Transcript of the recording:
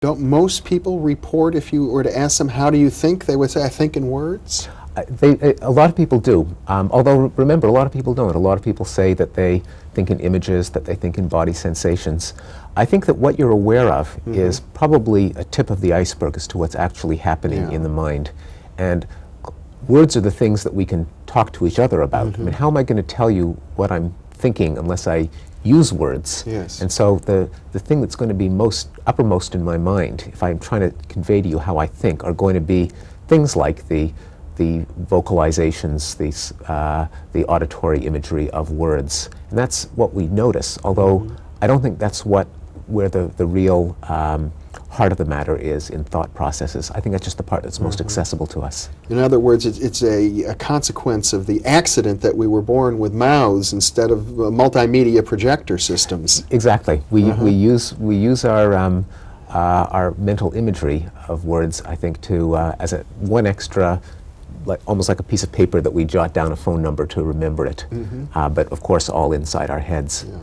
Don't most people report, if you were to ask them, how do you think, they would say, I think in words? A lot of people do, although remember, a lot of people don't. A lot of people say that they think in images, that they think in body sensations. I think that what you're aware of is probably a tip of the iceberg as to what's actually happening in the mind. And words are the things that we can talk to each other about. I mean, how am I going to tell you what I'm thinking unless I use words? Yes. And so the thing that's going to be uppermost in my mind, if I'm trying to convey to you how I think, are going to be things like the vocalizations, the auditory imagery of words. And that's what we notice, although I don't think that's where the real heart of the matter is in thought processes. I think that's just the part that's most accessible to us. In other words, it's a consequence of the accident that we were born with mouths instead of multimedia projector systems. Exactly. We use our mental imagery of words, I think, to as one extra, almost like a piece of paper that we jot down a phone number to remember it. But of course, all inside our heads. Yeah.